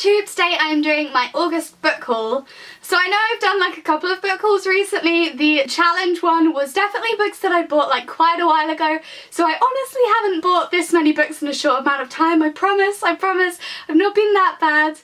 YouTube, today I am doing my August book haul. So I know I've done like a couple of book hauls recently. The challenge one was definitely books that I bought like quite a while ago, so I honestly haven't bought this many books in a short amount of time, I promise. I've not been that bad.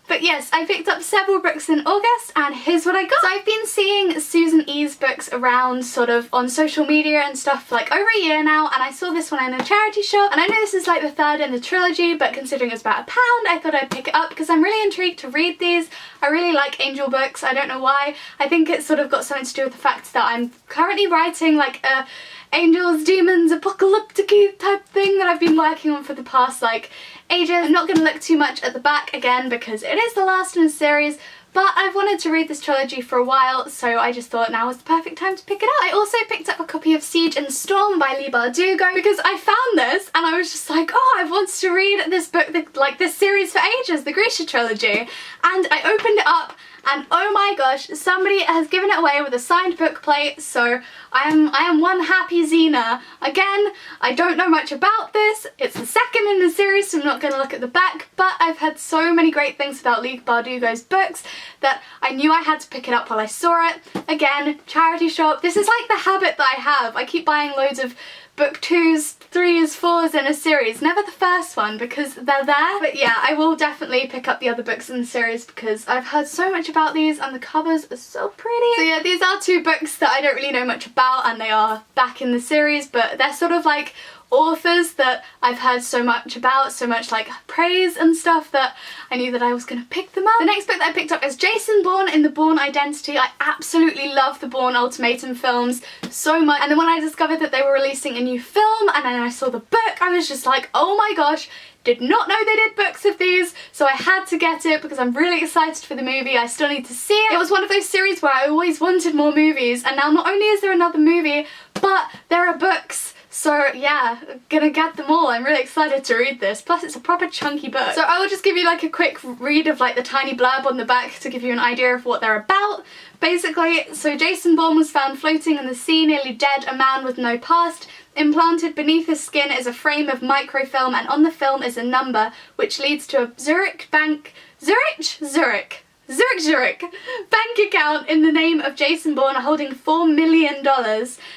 But yes, I picked up several books in August and here's what I got. So I've been seeing Susan E's books around sort of on social media and stuff for like over a year now, and I saw this one in a charity shop, and I know this is like the third in the trilogy, but considering it's about £1, I thought I'd pick it up because I'm really intrigued to read these. I really like angel books, I don't know why. I think it's sort of got something to do with the fact that I'm currently writing like a angels, demons, apocalyptic type thing that I've been working on for the past like ages. I'm not going to look too much at the back again because it is the last in the series, but I've wanted to read this trilogy for a while, so I just thought now was the perfect time to pick it up. I also picked up a copy of Siege and Storm by Leigh Bardugo because I found this and I was just like, oh, I've wanted to read this book, like this series for ages, the Grisha trilogy, and I opened it up and oh my gosh, somebody has given it away with a signed book plate, so I am one happy Xena. Again, I don't know much about this. It's the second in the series, so I'm not going to look at the back, but I've heard so many great things about Leigh Bardugo's books that I knew I had to pick it up while I saw it. Again, charity shop. This is like the habit that I have. I keep buying loads of book 2s, 3s, 4s in a series, never the first one because they're there. But yeah, I will definitely pick up the other books in the series because I've heard so much about these and the covers are so pretty. So yeah, these are two books that I don't really know much about and they are back in the series, but they're sort of like authors that I've heard so much about, so much like praise and stuff, that I knew that I was going to pick them up. The next book that I picked up is Jason Bourne in the Bourne Identity. I absolutely love the Bourne Ultimatum films so much, and then when I discovered that they were releasing a new film and then I saw the book, I was just like, oh my gosh, did not know they did books of these, so I had to get it because I'm really excited for the movie. I still need to see it. It was one of those series where I always wanted more movies, and now not only is there another movie, but there are books. So yeah, gonna get them all. I'm really excited to read this. Plus it's a proper chunky book. So I will just give you like a quick read of like the tiny blurb on the back to give you an idea of what they're about. Basically, so Jason Bourne was found floating in the sea, nearly dead, a man with no past. Implanted beneath his skin is a frame of microfilm, and on the film is a number which leads to a Zurich bank account in the name of Jason Bourne holding $4 million.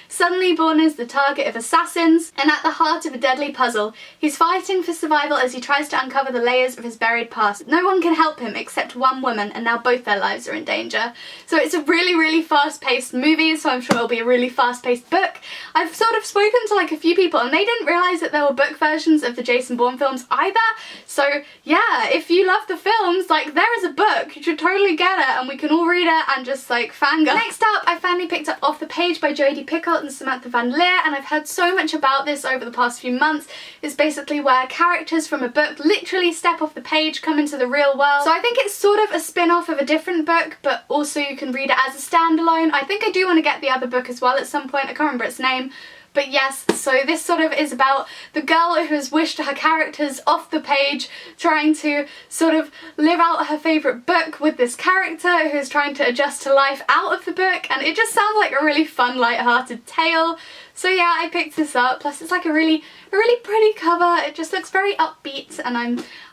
Suddenly Bourne is the target of assassins and at the heart of a deadly puzzle. He's fighting for survival as he tries to uncover the layers of his buried past. No one can help him except one woman, and now both their lives are in danger. So it's a really fast-paced movie, so I'm sure it'll be a really fast-paced book. I've sort of spoken to like a few people and they didn't realise that there were book versions of the Jason Bourne films either. So yeah, if you love the films, like there is a book, you should totally get it and we can all read it and just like fangirl. Next up, I finally picked up Off the Page by Jodie Picoult and Samantha Van Leer, and I've heard so much about this over the past few months. It's basically where characters from a book literally step off the page, come into the real world. So I think it's sort of a spin-off of a different book, but also you can read it as a standalone. I think I do want to get the other book as well at some point, I can't remember its name. But yes, so this sort of is about the girl who has wished her characters off the page, trying to sort of live out her favourite book with this character who's trying to adjust to life out of the book, and it just sounds like a really fun, light-hearted tale. So yeah, I picked this up, plus it's like a really pretty cover. It just looks very upbeat, and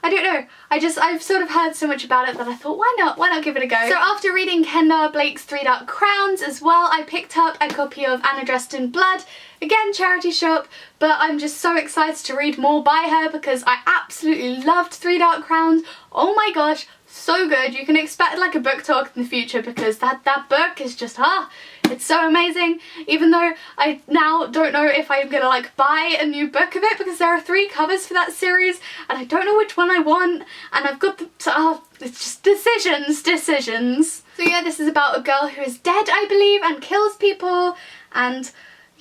I don't know, I've sort of heard so much about it that I thought, why not give it a go. So after reading Kendall Blake's Three Dark Crowns as well, I picked up a copy of Anna Dressed in Blood. Again, charity shop, but I'm just so excited to read more by her because I absolutely loved Three Dark Crowns. Oh my gosh, so good. You can expect like a book talk in the future because that book is just, it's so amazing. Even though I now don't know if I'm gonna like buy a new book of it because there are 3 covers for that series and I don't know which one I want, and I've got the, it's just decisions. So yeah, this is about a girl who is dead, I believe, and kills people, and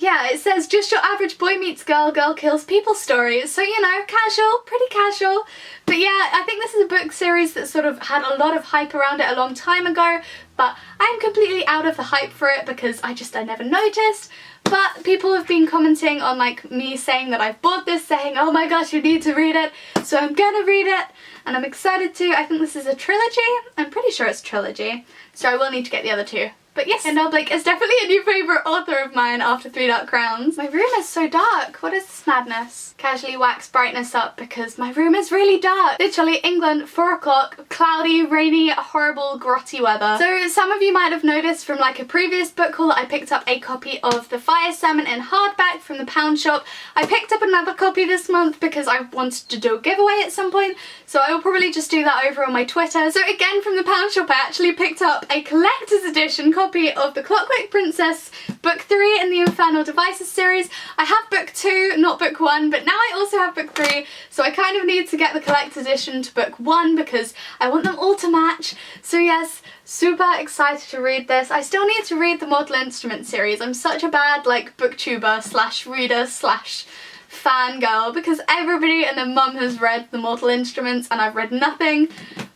yeah, it says just your average boy meets girl, girl kills people story. So, you know, casual, pretty casual. But yeah, I think this is a book series that sort of had a lot of hype around it a long time ago, but I'm completely out of the hype for it because I never noticed. But people have been commenting on like me saying that I've bought this, saying, oh my gosh, you need to read it. So I'm gonna read it and I'm excited to. I think this is a trilogy. I'm pretty sure it's a trilogy. So I will need to get the other 2. But yes, Kendall Blake is definitely a new favourite author of mine after Three Dark Crowns. My room is so dark. What is this madness? Casually wax brightness up because my room is really dark. Literally England, 4 o'clock, cloudy, rainy, horrible, grotty weather. So some of you might have noticed from like a previous book haul that I picked up a copy of The Fire Salmon in hardback from the pound shop. I picked up another copy this month because I wanted to do a giveaway at some point, so I will probably just do that over on my Twitter. So again, from the pound shop, I actually picked up a collector's edition copy of The Clockwork Princess book 3 in the Infernal Devices series. I have book 2, not book 1, but now I also have book 3, so I kind of need to get the collector's edition to book 1 because I want them all to match. So yes, super excited to read this. I still need to read the Mortal Instruments series. I'm such a bad like booktuber slash reader slash fangirl because everybody and their mum has read the Mortal Instruments and I've read nothing.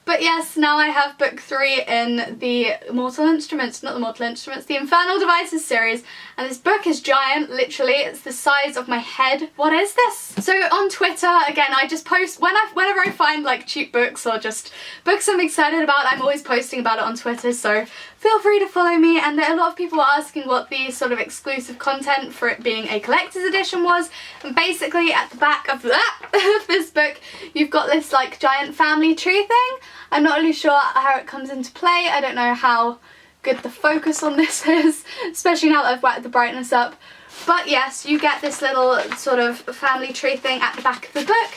But yes, now I have book 3 in the Mortal Instruments, not the Mortal Instruments, the Infernal Devices series, and this book is giant, literally, it's the size of my head. What is this? So on Twitter, again, I just post, whenever I find like cheap books or just books I'm excited about, I'm always posting about it on Twitter, so feel free to follow me. And a lot of people were asking what the sort of exclusive content for it being a collector's edition was, and basically at the back of this book, you've got this like giant family tree thing. I'm not really sure how it comes into play. I don't know how good the focus on this is, especially now that I've whacked the brightness up. But yes, you get this little sort of family tree thing at the back of the book.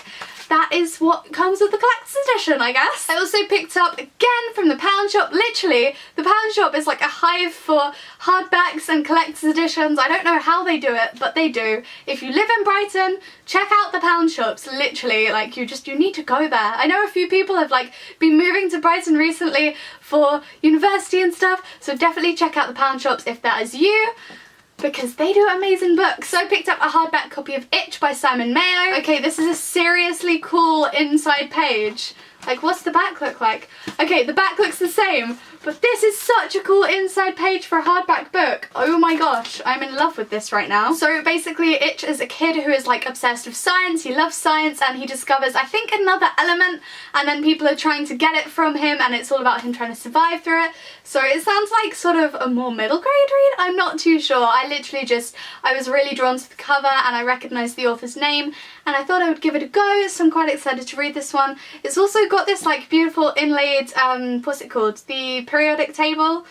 That is what comes with the collector's edition, I guess. I also picked up, again from the pound shop, literally, the pound shop is like a hive for hardbacks and collector's editions. I don't know how they do it, but they do. If you live in Brighton, check out the pound shops, literally, like you need to go there. I know a few people have like been moving to Brighton recently for university and stuff, so definitely check out the pound shops if that is you, because they do amazing books. So I picked up a hardback copy of Itch by Simon Mayo. Okay, this is a seriously cool inside page. Like, what's the back look like? Okay, the back looks the same, but this is such a cool inside page for a hardback book. Oh my gosh, I'm in love with this right now. So basically, Itch is a kid who is like obsessed with science. He loves science and he discovers, I think, another element, and then people are trying to get it from him, and it's all about him trying to survive through it. So it sounds like sort of a more middle grade read. I'm not too sure. I was really drawn to the cover and I recognised the author's name and I thought I would give it a go, so I'm quite excited to read this one. It's also got this like beautiful inlaid, what's it called? The periodic table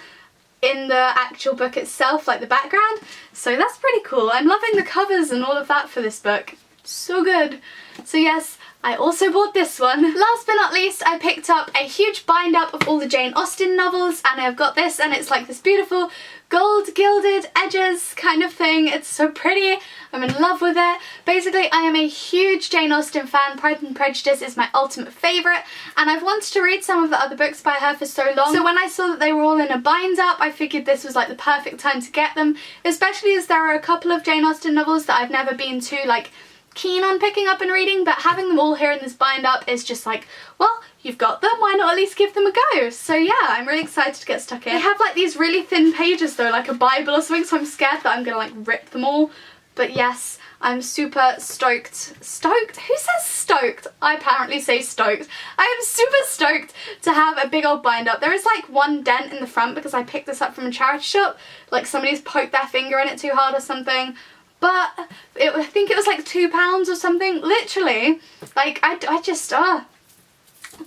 in the actual book itself, like the background. So that's pretty cool. I'm loving the covers and all of that for this book. So good. So yes, I also bought this one. Last but not least, I picked up a huge bind up of all the Jane Austen novels, and I've got this, and it's like this beautiful gold gilded edges kind of thing. It's so pretty. I'm in love with it. Basically, I am a huge Jane Austen fan. Pride and Prejudice is my ultimate favourite, and I've wanted to read some of the other books by her for so long. So when I saw that they were all in a bind up, I figured this was like the perfect time to get them, especially as there are a couple of Jane Austen novels that I've never been too like keen on picking up and reading, but having them all here in this bind up is just like, well, you've got them, why not at least give them a go? So yeah, I'm really excited to get stuck in. They have like these really thin pages though, like a Bible or something, so I'm scared that I'm gonna like rip them all. But yes, I'm super stoked. Stoked? Who says stoked? I apparently say stoked. I am super stoked to have a big old bind up. There is like one dent in the front because I picked this up from a charity shop, like somebody's poked their finger in it too hard or something. But I think it was like £2 or something. Literally, like I just, all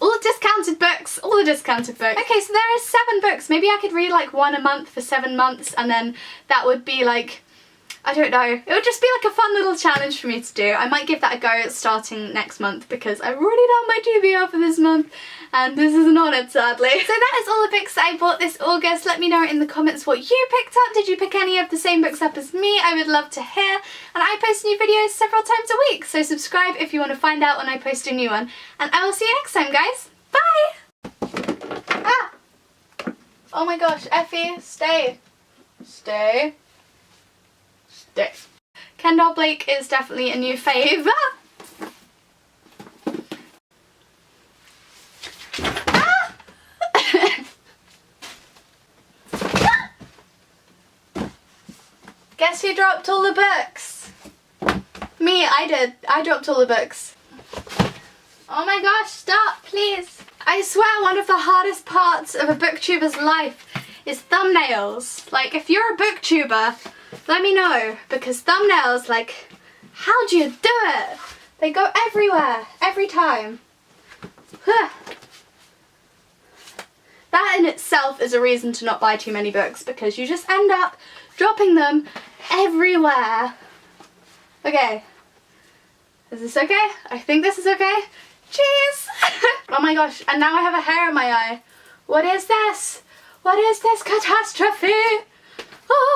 the discounted books, all the discounted books. Okay, so there are 7 books. Maybe I could read like one a month for 7 months, and then that would be like, I don't know, it would just be like a fun little challenge for me to do. I might give that a go starting next month because I've already done my TBR for this month and this isn't on it, sadly. So that is all the books that I bought this August. Let me know in the comments what you picked up. Did you pick any of the same books up as me? I would love to hear. And I post new videos several times a week, so subscribe if you want to find out when I post a new one. And I will see you next time, guys. Bye! Ah! Oh my gosh, Effie, stay. Stay. Stay. Kendall Blake is definitely a new fave. Ah! Guess who dropped all the books? Me, I did. I dropped all the books. Oh my gosh, stop, please. I swear one of the hardest parts of a booktuber's life is thumbnails. Like, if you're a booktuber, let me know, because thumbnails, like, how do you do it? They go everywhere, every time. That in itself is a reason to not buy too many books, because you just end up dropping them everywhere. Okay. Is this okay? I think this is okay. Cheers! Oh my gosh, and now I have a hair in my eye. What is this? What is this catastrophe? Oh.